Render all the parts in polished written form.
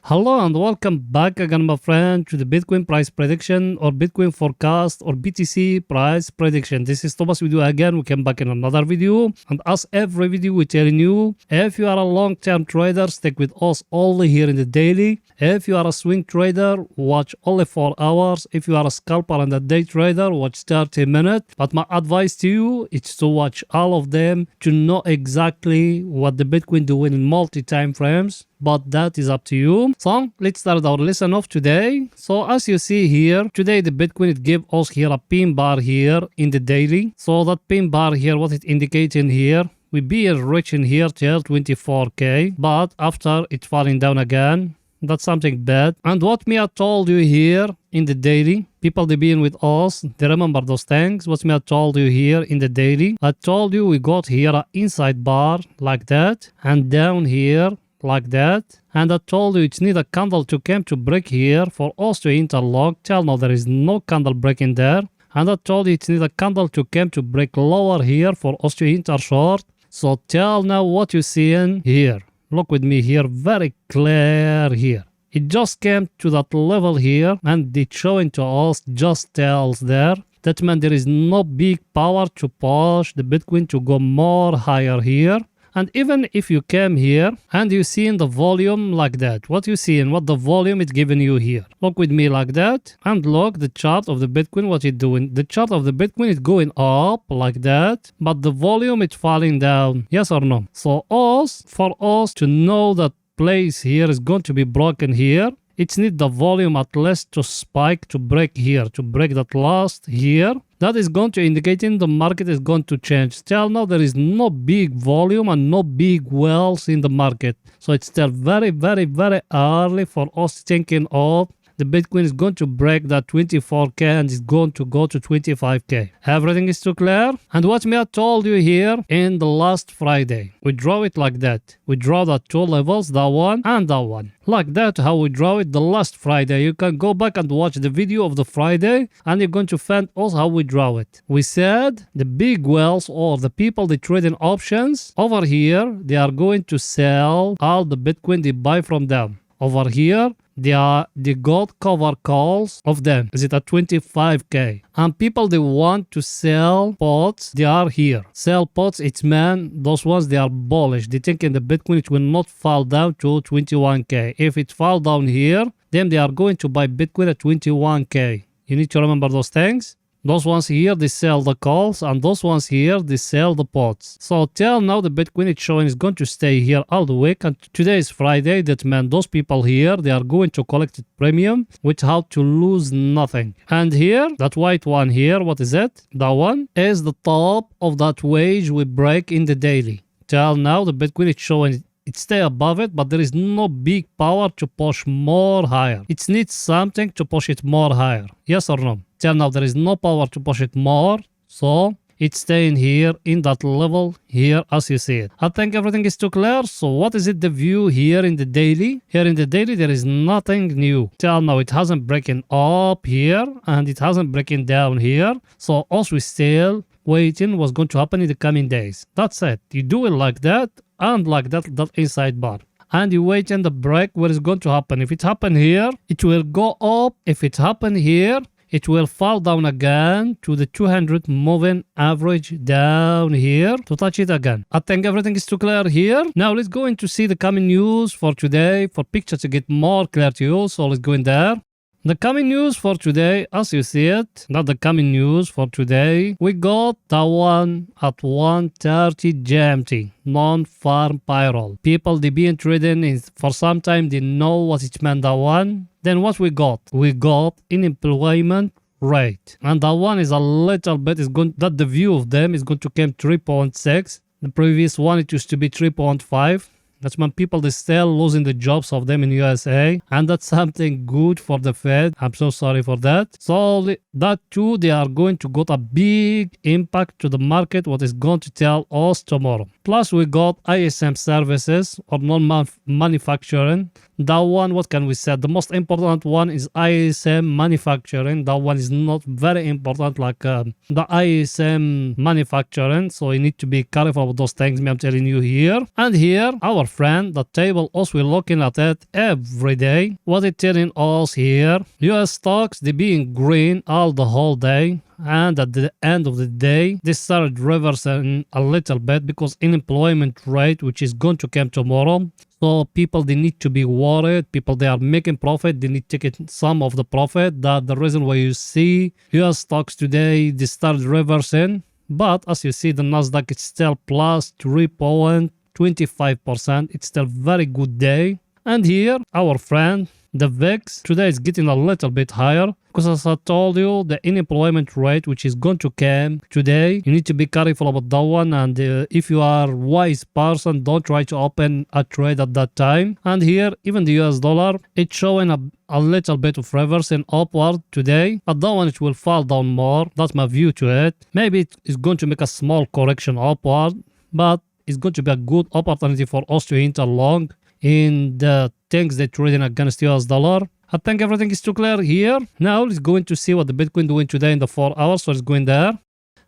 Hello and welcome back again, my friend, to the Bitcoin price prediction or Bitcoin forecast or BTC price prediction. This is Thomas with you again. We came back in another video, and as every video, we're telling you if you are a long-term trader, stick with us only here in the daily. If you are a swing trader, watch only 4 hours. If you are a scalper and a day trader, watch 30 minutes. But my advice to you is to watch all of them to know exactly what the Bitcoin doing in multi-time frames. But that is up to you. So let's start our lesson of today. So as you see here, today the Bitcoin it gave us here a pin bar here in the daily. So that pin bar here, what it indicating here, we be reaching here till 24k, but after it's falling down again. That's something bad. And what me I told you here in the daily, people they being with us, they remember those things. What me I told you here in the daily, I told you we got here an inside bar like that, and down here like that, and I told you it's need a candle to come to break here for us to interlock. Tell now there is no candle breaking there, and I told you it's need a candle to come to break lower here for us to enter short. So tell now what you seeing here. Look with me here, very clear here. It just came to that level here, and it's showing to us just tells there. That means there is no big power to push the Bitcoin to go more higher here. And even if you came here and you see in the volume like that, what you see and what the volume is giving you here. Look with me like that, and look the chart of the Bitcoin, what it's doing. The chart of the Bitcoin is going up like that, but the volume is falling down. Yes or no? So for us to know that place here is going to be broken here, it needs the volume at least to spike to break here, to break that last here. That is going to indicating the market is going to change. Till now there is no big volume and no big wells in the market. So it's still very, very, very early for us thinking of the Bitcoin is going to break that 24k and is going to go to 25k. Everything is too clear. And what me I told you here in the last Friday, we draw it like that. We draw the two levels, that one and that one. Like that, how we draw it the last Friday. You can go back and watch the video of the Friday and you're going to find us how we draw it. We said the big whales or the people they trade in options over here, they are going to sell all the Bitcoin they buy from them. Over here, they are the gold cover calls of them. Is it at 25k? And people they want to sell pots, they are here. Sell pots, it's man, those ones they are bullish. They think in the Bitcoin it will not fall down to 21k. If it fall down here, then they are going to buy Bitcoin at 21k. You need to remember those things. Those ones here, they sell the calls, and those ones here, they sell the pots. So till now, the Bitcoin it's showing is going to stay here all the week. And today is Friday. That means those people here, they are going to collect it premium, which how to lose nothing. And here, that white one here, what is it? That one is the top of that wage we break in the daily. Till now, the Bitcoin it's showing it stay above it, but there is no big power to push more higher. It needs something to push it more higher. Yes or no? Till now there is no power to push it more, so it's staying here in that level here as you see it. I think everything is too clear. So what is it the view here in the daily? Here in the daily there is nothing new. Till now it hasn't breaking up here and it hasn't breaking down here. So us we still waiting what's going to happen in the coming days. That's it. You do it like that and like that inside bar. And you wait in the break what is going to happen. If it happen here, it will go up. If it happen here, it will fall down again to the 200 moving average down here to touch it again. I think everything is too clear here. Now let's go into see the coming news for today for picture to get more clear to you. So let's go in there. The coming news for today, as you see it, not the coming news for today, we got that one at 1:30 GMT, non-farm payroll. People they been trading for some time, they know what it meant that one. Then what we got? We got unemployment rate. And that one is a little bit, is going that the view of them is going to come 3.6. The previous one, it used to be 3.5. That's when people they still losing the jobs of them in USA, and that's something good for the Fed. I'm so sorry for that. So that too, they are going to got a big impact to the market, what is going to tell us tomorrow. Plus we got ISM services or non-manufacturing. That one, what can we say? The most important one is ISM manufacturing. That one is not very important like the ISM manufacturing. So you need to be careful with those things I'm telling you here. And here, our friend, the table us we're looking at it every day. What it telling us here? US stocks, they being green all the whole day. And at the end of the day, they started reversing a little bit because unemployment rate, which is going to come tomorrow. So people, they need to be worried. People, they are making profit. They need to take some of the profit. That's the reason why you see US stocks today, they started reversing. But as you see, the Nasdaq is still plus 3.25%. It's still very good day. And here, our friend, the VIX, today is getting a little bit higher because as I told you, the unemployment rate, which is going to come today, you need to be careful about that one. And if you are a wise person, don't try to open a trade at that time. And here, even the US dollar, it's showing a little bit of reversing upward today. But that one, it will fall down more. That's my view to it. Maybe it is going to make a small correction upward, but it's going to be a good opportunity for us to enter long in the things that trading against US dollar. I think everything is too clear here. Now let's go into see what the Bitcoin doing today in the 4 hours. So let's go in there.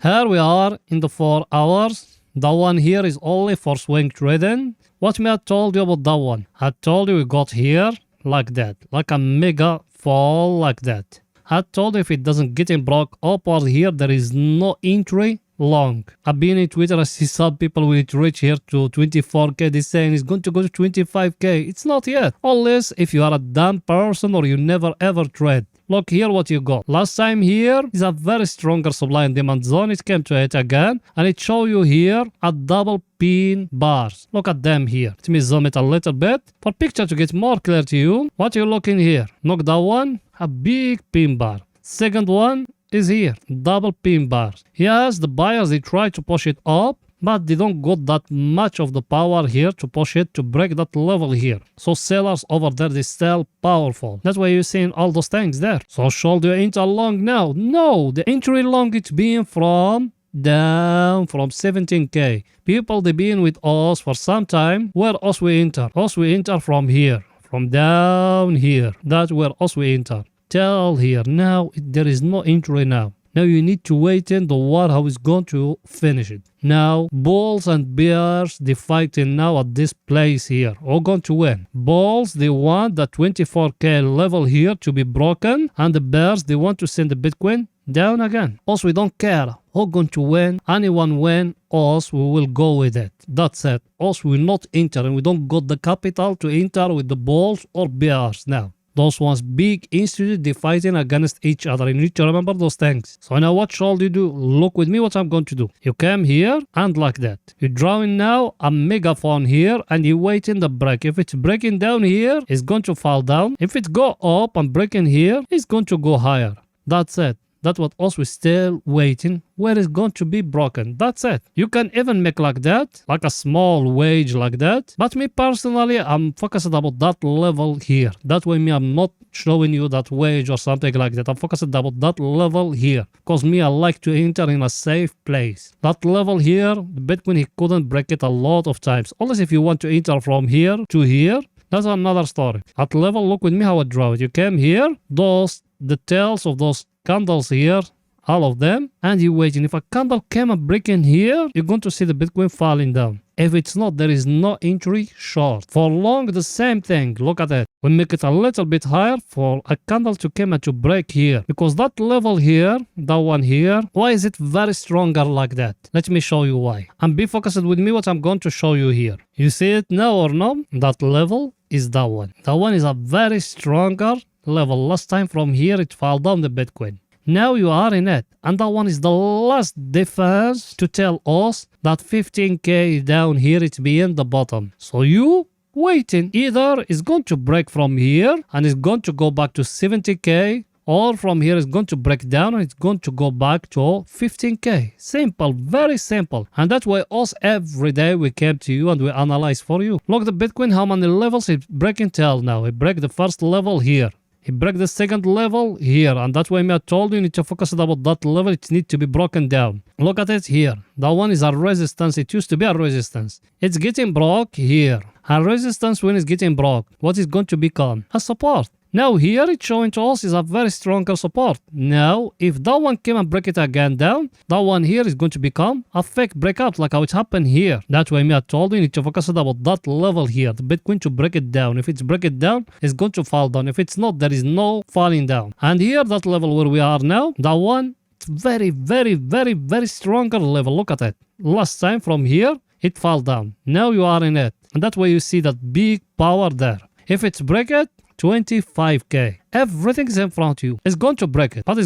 Here we are in the 4 hours. That one here is only for swing trading. What me I told you about that one? I told you we got here like that, like a mega fall like that. I told you if it doesn't get in broke upward here, there is no entry long. I've been in Twitter, I see some people will reach here to 24k. They're saying it's going to go to 25k. It's not yet. Unless if you are a dumb person or you never ever trade. Look here what you got. Last time here is a very stronger supply and demand zone. It came to it again and it show you here a double pin bars. Look at them here. Let me zoom it a little bit for picture to get more clear to you. What you looking here? Look that one, a big pin bar. Second one is here, double pin bars. Yes, the buyers, they try to push it up, but they don't got that much of the power here to push it to break that level here. So sellers over there, they still powerful. That's why you're seeing all those things there. So should you enter long now? No, the entry long it's being from down from 17k. People, they been with us for some time. Where us we enter? Us we enter from here, from down here. That's where us we enter. Tell here now there is no entry now. Now you need to wait in the war how is going to finish it. Now bulls and bears they fighting now at this place here. Who going to win? Bulls they want the 24k level here to be broken, and the bears they want to send the Bitcoin down again. Also we don't care who going to win. Anyone win, us we will go with it. That's it. Us we will not enter and we don't got the capital to enter with the bulls or bears now. Those ones big institute, they fighting against each other. You need to remember those things. So now what should you do? Look with me what I'm going to do. You come here and like that. You're drawing now a megaphone here and you waiting the break. If it's breaking down here, it's going to fall down. If it go up and breaking here, it's going to go higher. That's it. That's what us we still waiting where it's going to be broken. That's it. You can even make like that, like a small wage like that. But me personally, I'm focused about that level here. That way me, I'm not showing you that wage or something like that. I'm focused about that level here. Because me, I like to enter in a safe place. That level here, the Bitcoin, he couldn't break it a lot of times. Unless if you want to enter from here to here, that's another story. At level, look with me how I draw it. You came here, the tails of those candles here, all of them, and you waiting. If a candle came and breaking here, you're going to see the Bitcoin falling down. If it's not, there is no entry short. For long, the same thing. Look at it. We make it a little bit higher for a candle to come and to break here. Because that level here, that one here, why is it very stronger like that? Let me show you why. And be focused with me what I'm going to show you here. You see it now or no? That level is that one. That one is a very stronger level. Last time from here, it fell down the Bitcoin. Now you are in it. And that one is the last defense to tell us that 15k down here, it's beyond the bottom. So you waiting. Either it's going to break from here and it's going to go back to 70k, or from here it's going to break down and it's going to go back to 15k. Simple, very simple. And that's why us every day we came to you and we analyze for you. Look the Bitcoin, how many levels it's breaking till now. It break the first level here. He break the second level here, and that's why I told you need to focus about that level. It needs to be broken down. Look at it here. That one is a resistance. It used to be a resistance. It's getting broke here. A resistance when it's getting broke, what is going to become? A support. Now here it's showing to us is a very stronger support. Now if that one came and break it again down, that one here is going to become a fake breakout like how it happened here. That's why me I told you need to focus about that level here, the Bitcoin to break it down. If it's break it down, it's going to fall down. If it's not, there is no falling down. And here that level where we are now, that one, it's very stronger level. Look at it. Last time from here, it fell down. Now you are in it. And that's why you see that big power there. If it's break it, 25k. Everything is in front of you. It's going to break it. But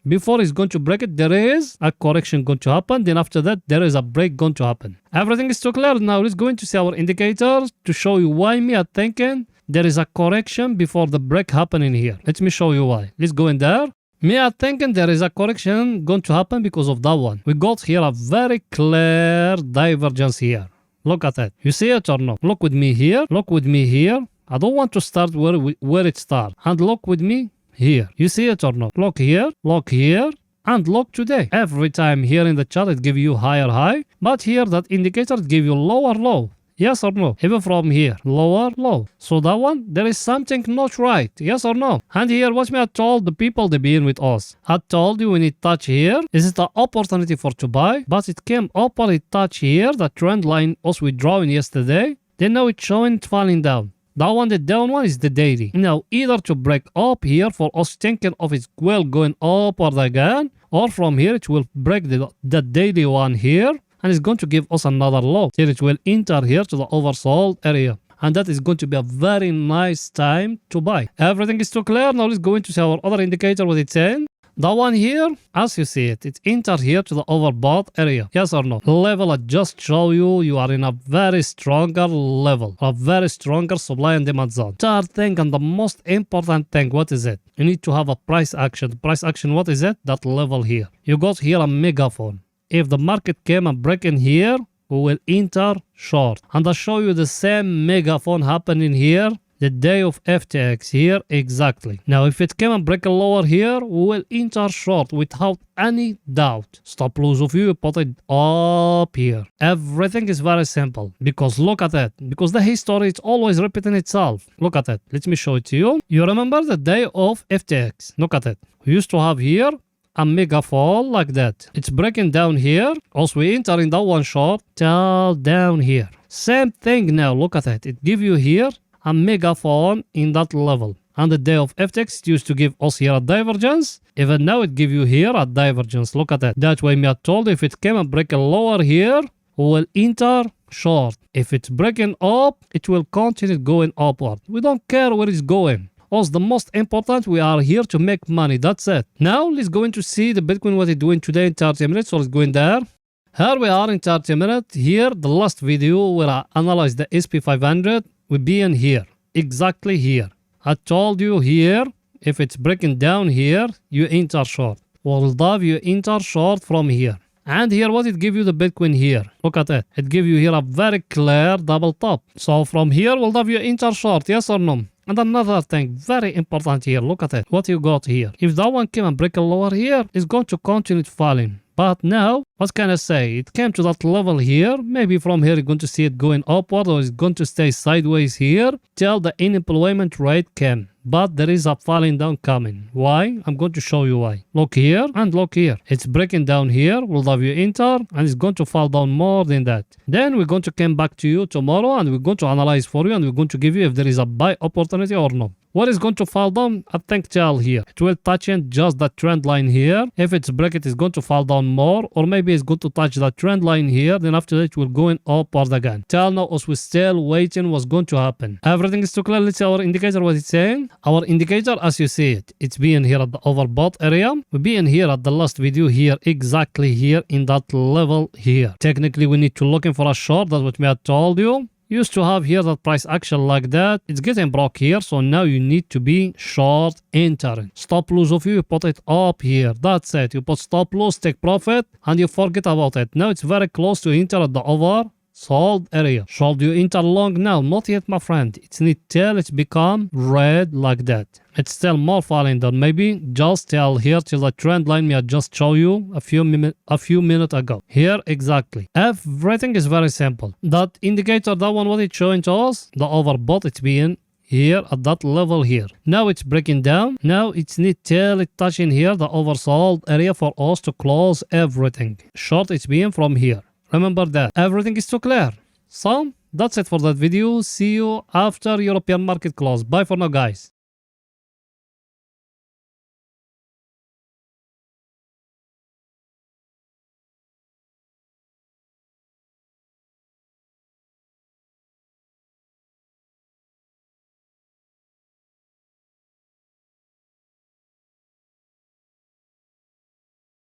before it's going to break it, there is a correction going to happen. Then after that, there is a break going to happen. Everything is too clear. Now let's go into see our indicators to show you why me are thinking there is a correction before the break happening here. Let me show you why. Let's go in there. Me are thinking there is a correction going to happen because of that one. We got here a very clear divergence here. Look at that. You see it or no? Look with me here. Look with me here. I don't want to start where it starts. And look with me here. You see it or not? Look here, and look today. Every time here in the chart it give you higher high, but here that indicator give you lower low. Yes or no? Even from here, lower low. So that one, there is something not right. Yes or no? And here, what me I told the people they been with us. I told you when it touch here, is it an opportunity for to buy? But it came up and it touch here, the trend line us we drawing yesterday. Then now it's showing it falling down. That one, the down one is the daily. Now, either to break up here for us thinking of it well going upward again, or from here it will break the daily one here, and it's going to give us another low. Here it will enter here to the oversold area. And that is going to be a very nice time to buy. Everything is too clear. Now let's go into see our other indicator what it's saying. That one here, as you see it, it's entered here to the overbought area. Yes or no? Level I just show you, you are in a very stronger level. A very stronger supply and demand zone. Third thing and the most important thing, what is it? You need to have a price action. Price action, what is it? That level here. You got here a megaphone. If the market came and break in here, we will enter short. And I'll show you the same megaphone happening here the day of FTX here exactly. Now if it came and break a lower here, we will enter short without any doubt. Stop loss of you, put it up here. Everything is very simple because look at it. Because the history is always repeating itself. Look at it. Let me show it to you. You remember the day of FTX. Look at it. We used to have here a mega fall like that. It's breaking down here. Also we enter in that one short till down here. Same thing now. Look at it. It give you here a mega fall in that level. And the day of FTX used to give us here a divergence. Even now it give you here a divergence. Look at that. That way me I told you if it came and break a lower here, we will enter short. If it's breaking up, it will continue going upward. We don't care where it's going. Also, the most important, we are here to make money. That's it. Now, let's go in to see the Bitcoin, what it's doing today in 30 minutes. So let's go in there. Here we are in 30 minutes. Here, the last video where I analyzed the SP500, we be in here. Exactly here. I told you here, if it's breaking down here, you enter short. Well, you enter short from here. And here, what it give you the Bitcoin here? Look at it. It give you here a very clear double top. So from here, you enter short, yes or no? And another thing, very important here, look at it, what you got here. If that one came and break a lower here, it's going to continue falling. But now, what can I say? It came to that level here. Maybe from here, you're going to see it going upward or it's going to stay sideways here till the unemployment rate came. But there is a falling down coming. Why? I'm going to show you why. Look here and look here. It's breaking down here. We'll have you enter and it's going to fall down more than that. Then we're going to come back to you tomorrow and we're going to analyze for you and we're going to give you if there is a buy opportunity or not. What is going to fall down? I think till here. It will touch in just that trend line here. If it's break it is going to fall down more or maybe it's going to touch that trend line here. Then after that it will go in upward again. Till now us we're still waiting what's going to happen. Everything is too clear. Let's see our indicator what it's saying. Our indicator as you see it. It's being here at the overbought area. We're being here at the last video here exactly here in that level here. Technically we need to looking for a short. That's what I told you. Used to have here that price action like that. It's getting broke here. So now you need to be short entering. Stop loss of you put it up here. That's it. You put stop loss, take profit and you forget about it. Now it's very close to enter at the oversold area. Should you enter long now? Not yet, my friend. It's need till it's become red like that. It's still more falling down. Maybe just till here till the trend line me I just show you a few minutes ago. Here exactly. Everything is very simple. That indicator, that one what it's showing to us, the overbought it's being here at that level here. Now it's breaking down. Now it's need till it touching here the oversold area for us to close everything. Short it's being from here. Remember that. Everything is too clear. So that's it for that video. See you after European market close. Bye for now, guys.